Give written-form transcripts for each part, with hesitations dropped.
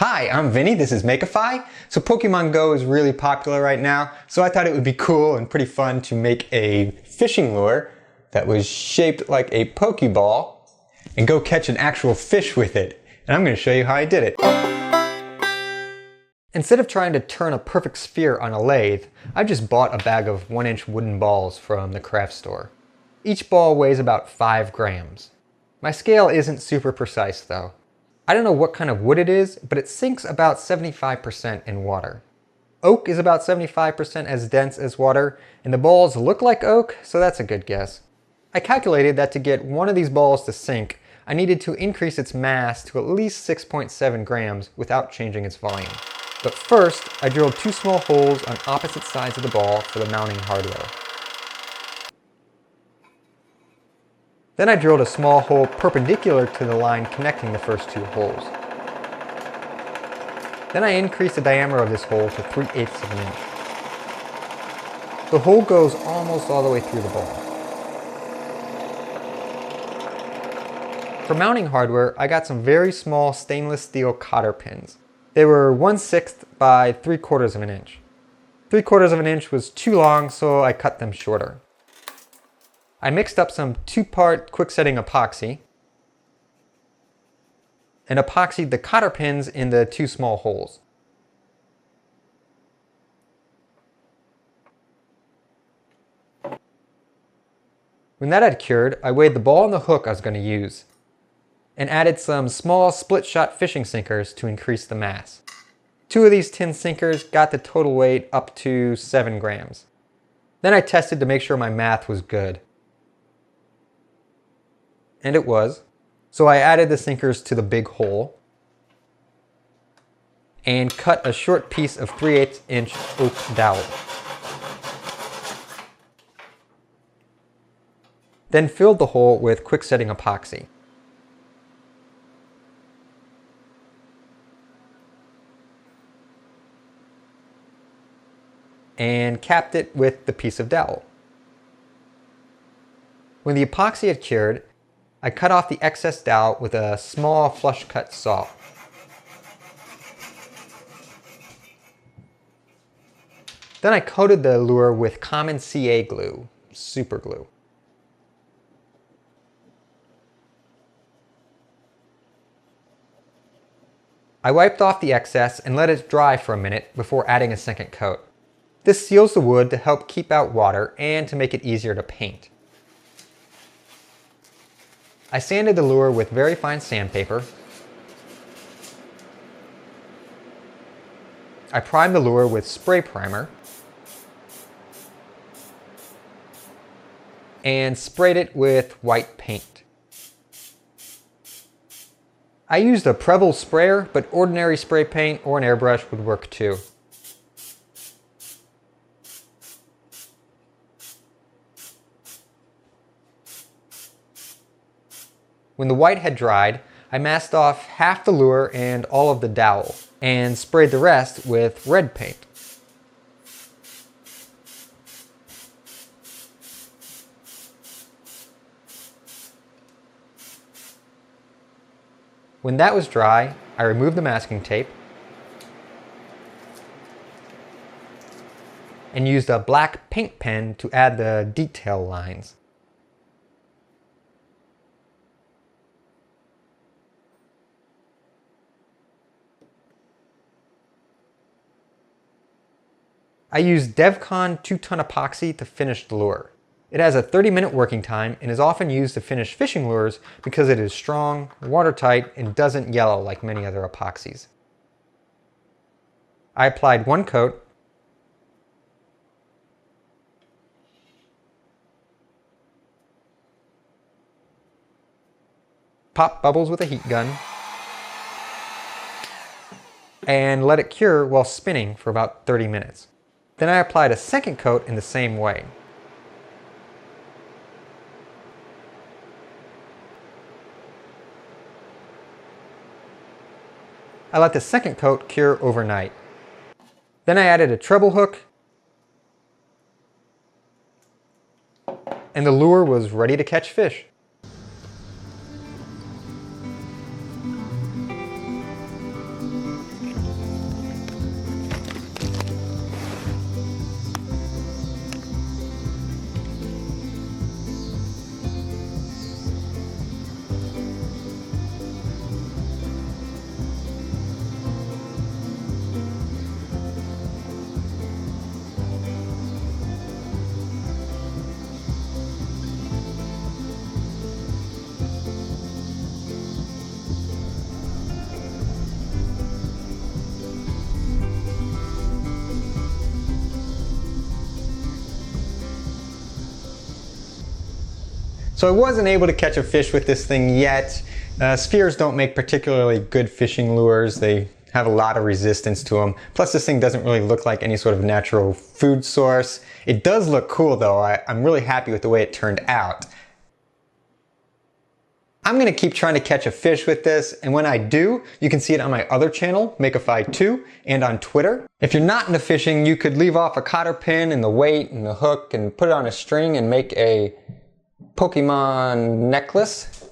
Hi, I'm Vinny, this is Makeify. So Pokemon Go is really popular right now, so I thought it would be cool and pretty fun to make a fishing lure that was shaped like a Poké Ball and go catch an actual fish with it. And I'm going to show you how I did it. Instead of trying to turn a perfect sphere on a lathe, I just bought a bag of 1-inch wooden balls from the craft store. Each ball weighs about 5 grams. My scale isn't super precise though. I don't know what kind of wood it is, but it sinks about 75% in water. Oak is about 75% as dense as water, and the balls look like oak, so that's a good guess. I calculated that to get one of these balls to sink, I needed to increase its mass to at least 6.7 grams without changing its volume. But first, I drilled 2 small holes on opposite sides of the ball for the mounting hardware. Then I drilled a small hole perpendicular to the line connecting the first 2 holes. Then I increased the diameter of this hole to 3/8 of an inch. The hole goes almost all the way through the ball. For mounting hardware, I got some very small stainless steel cotter pins. They were 1/6 by 3/4 of an inch. 3/4 of an inch was too long, so I cut them shorter. I mixed up some 2-part quick-setting epoxy and epoxied the cotter pins in the 2 small holes. When that had cured, I weighed the ball and the hook I was going to use and added some small split-shot fishing sinkers to increase the mass. 2 of these tin sinkers got the total weight up to 7 grams. Then I tested to make sure my math was good. And it was. So I added the sinkers to the big hole and cut a short piece of 3/8 inch oak dowel. Then filled the hole with quick setting epoxy. And capped it with the piece of dowel. When the epoxy had cured, I cut off the excess dowel with a small flush cut saw. Then I coated the lure with common CA glue, super glue. I wiped off the excess and let it dry for a minute before adding a second coat. This seals the wood to help keep out water and to make it easier to paint. I sanded the lure with very fine sandpaper. I primed the lure with spray primer and sprayed it with white paint. I used a Prevel sprayer, but ordinary spray paint or an airbrush would work too. When the white had dried, I masked off half the lure and all of the dowel, and sprayed the rest with red paint. When that was dry, I removed the masking tape and used a black paint pen to add the detail lines. I used DevCon 2-ton epoxy to finish the lure. It has a 30-minute working time and is often used to finish fishing lures because it is strong, watertight, and doesn't yellow like many other epoxies. I applied 1 coat, popped bubbles with a heat gun, and let it cure while spinning for about 30 minutes. Then I applied a second coat in the same way. I let the second coat cure overnight. Then I added a treble hook, and the lure was ready to catch fish. So I wasn't able to catch a fish with this thing yet. Spheres don't make particularly good fishing lures. They have a lot of resistance to them. Plus this thing doesn't really look like any sort of natural food source. It does look cool though. I'm really happy with the way it turned out. I'm gonna keep trying to catch a fish with this, and when I do, you can see it on my other channel, Makeify 2, and on Twitter. If you're not into fishing, you could leave off a cotter pin and the weight and the hook and put it on a string and make a Pokemon necklace.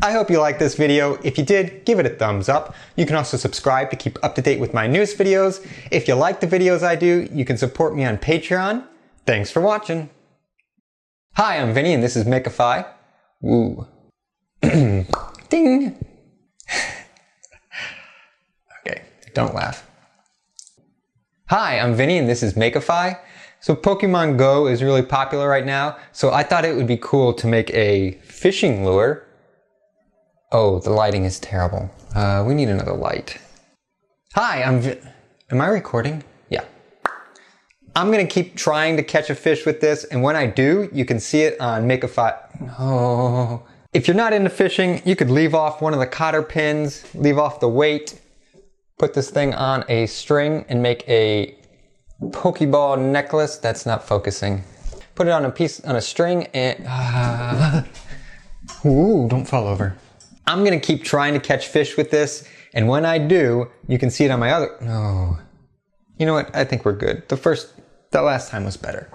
I hope you liked this video. If you did, give it a thumbs up. You can also subscribe to keep up to date with my newest videos. If you like the videos I do, you can support me on Patreon. Thanks for watching. Hi, I'm Vinny and this is Makeify. Woo. Ding! Okay, don't laugh. Hi, I'm Vinny and this is Makeify. So Pokemon Go is really popular right now, so I thought it would be cool to make a fishing lure. Oh, the lighting is terrible. We need another light. Hi, am I recording? Yeah. I'm gonna keep trying to catch a fish with this, and when I do, you can see it on Makeify. No. If you're not into fishing, you could leave off one of the cotter pins, leave off the weight, put this thing on a string and make a Poké Ball necklace. That's not focusing. Put it on a string and... Ooh, don't fall over. I'm gonna keep trying to catch fish with this, and when I do, you can see it on my other... No. You know what? I think we're good. The last time was better.